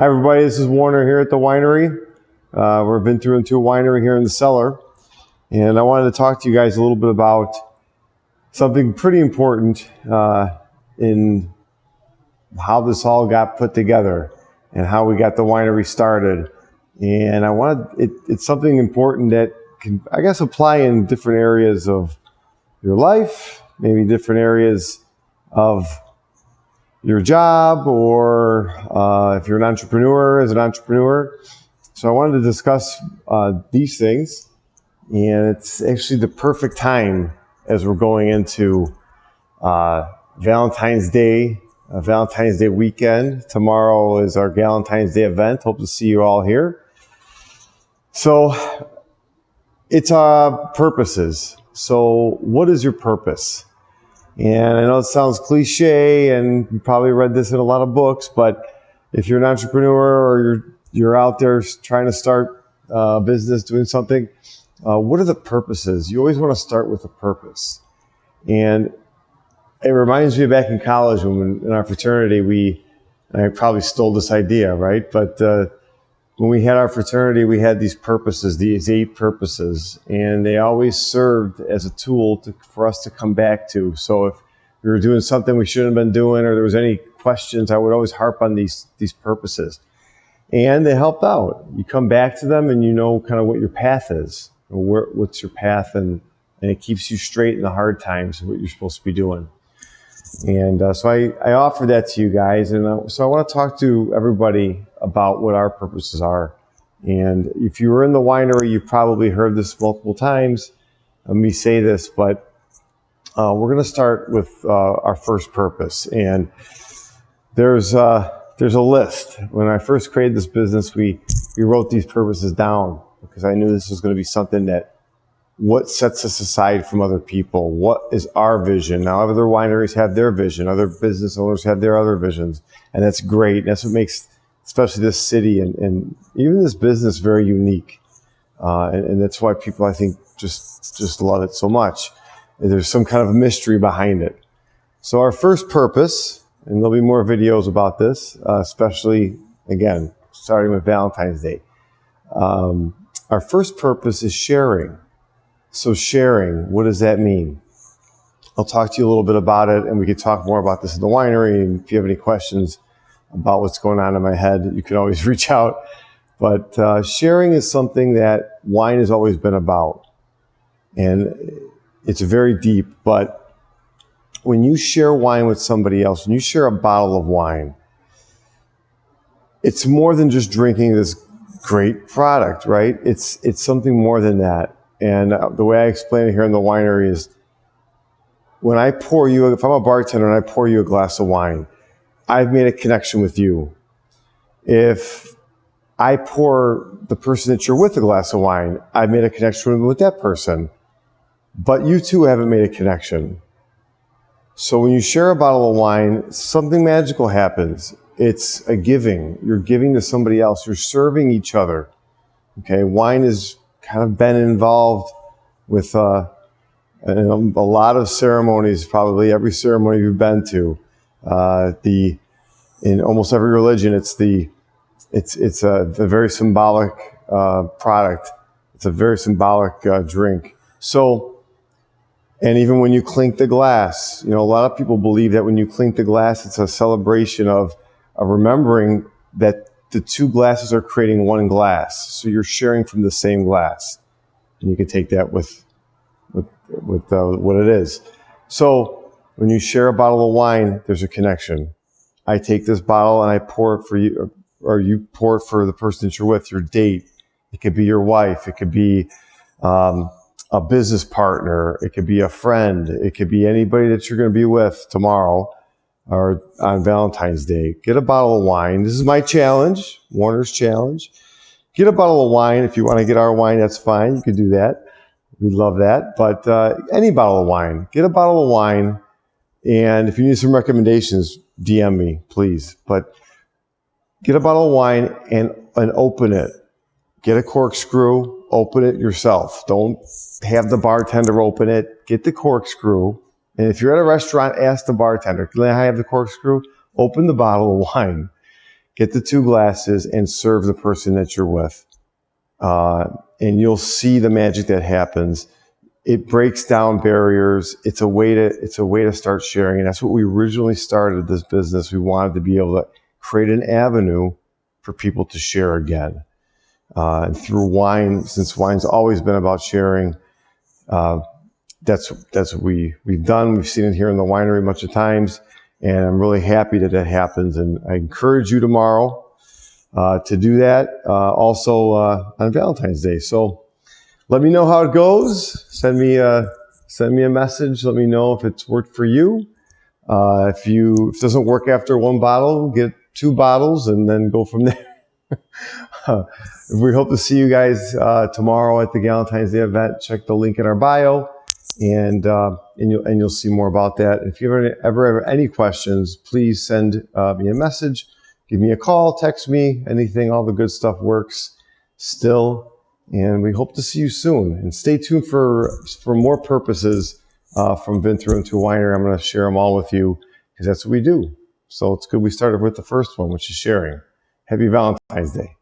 Hi everybody, this is Warner here at the winery. We're VIN312 Winery here in the cellar. And I wanted to talk to you guys a little bit about something pretty important in how this all got put together and how we got the winery started. And it's something important that can, I guess, apply in different areas of your life, maybe different areas of your job, or if you're an entrepreneur, as an entrepreneur. So I wanted to discuss these things, and it's actually the perfect time as we're going into Valentine's Day weekend. Tomorrow is our Valentine's Day event. Hope to see you all here. So it's purposes. So what is your purpose? And I know it sounds cliche, and you probably read this in a lot of books, but if you're an entrepreneur or you're out there trying to start a business, doing something, what are the purposes? You always want to start with a purpose. And it reminds me of back in college when in our fraternity, I probably stole this idea, right? But when we had our fraternity, we had these purposes, these 8 purposes, and they always served as a tool for us to come back to. So if we were doing something we shouldn't have been doing, or there was any questions, I would always harp on these purposes. And they helped out. You come back to them and you know kind of what your path is, or what's your path, and it keeps you straight in the hard times, what you're supposed to be doing. And so I offer that to you guys. And so I want to talk to everybody about what our purposes are. And if you were in the winery, you've probably heard this multiple times, me say this, but we're going to start with our first purpose. And there's a list. When I first created this business, we wrote these purposes down because I knew this was going to be something that what sets us aside from other people? What is our vision? Now, other wineries have their vision. Other business owners have their other visions. And that's great. That's what makes, especially this city and even this business, very unique. And that's why people, I think, just love it so much. There's some kind of mystery behind it. So our first purpose, and there'll be more videos about this, especially, again, starting with Valentine's Day. Our first purpose is sharing. So sharing, what does that mean? I'll talk to you a little bit about it, and we could talk more about this in the winery. And if you have any questions about what's going on in my head, you can always reach out. But sharing is something that wine has always been about. And it's very deep, but when you share wine with somebody else, when you share a bottle of wine, it's more than just drinking this great product, right? It's something more than that. And the way I explain it here in the winery is when I pour you, if I'm a bartender and I pour you a glass of wine, I've made a connection with you. If I pour the person that you're with a glass of wine, I've made a connection with that person. But you two haven't made a connection. So when you share a bottle of wine, something magical happens. It's a giving. You're giving to somebody else. You're serving each other. Okay, wine is kind of been involved with a lot of ceremonies, probably every ceremony you've been to. In almost every religion, it's a very symbolic product. It's a very symbolic drink. So, and even when you clink the glass, a lot of people believe that when you clink the glass, it's a celebration of remembering that the 2 glasses are creating 1 glass. So you're sharing from the same glass. And you can take that with what it is. So when you share a bottle of wine, there's a connection. I take this bottle and I pour it for you, or you pour it for the person that you're with, your date. It could be your wife. It could be a business partner. It could be a friend. It could be anybody that you're going to be with tomorrow or on Valentine's Day. Get a bottle of wine. This is my challenge, Warner's challenge. Get a bottle of wine. If you want to get our wine, that's fine. You can do that. We love that. But any bottle of wine. Get a bottle of wine. And if you need some recommendations, DM me, please. But get a bottle of wine and open it. Get a corkscrew. Open it yourself. Don't have the bartender open it. Get the corkscrew. And if you're at a restaurant, ask the bartender, can I have the corkscrew? Open the bottle of wine. get the 2 glasses and serve the person that you're with. And you'll see the magic that happens. It breaks down barriers. It's a way to start sharing. And that's what we originally started this business. We wanted to be able to create an avenue for people to share again. And through wine, since wine's always been about sharing, that's what we've done. We've seen it here in the winery a bunch of times, and I'm really happy that happens. And I encourage you tomorrow to do that. Also on Valentine's Day. So let me know how it goes. Send me a message. Let me know if it's worked for you. If it doesn't work after 1 bottle, get 2 bottles and then go from there. We hope to see you guys tomorrow at the Valentine's Day event. Check the link in our bio, and you'll see more about that. If you ever have any questions, please send me a message, give me a call, text me, anything. All the good stuff works still, and we hope to see you soon. And stay tuned for more purposes from VIN312 Winery. I'm going to share them all with you because that's what we do. So it's good we started with the first one, which is sharing. Happy Valentine's Day.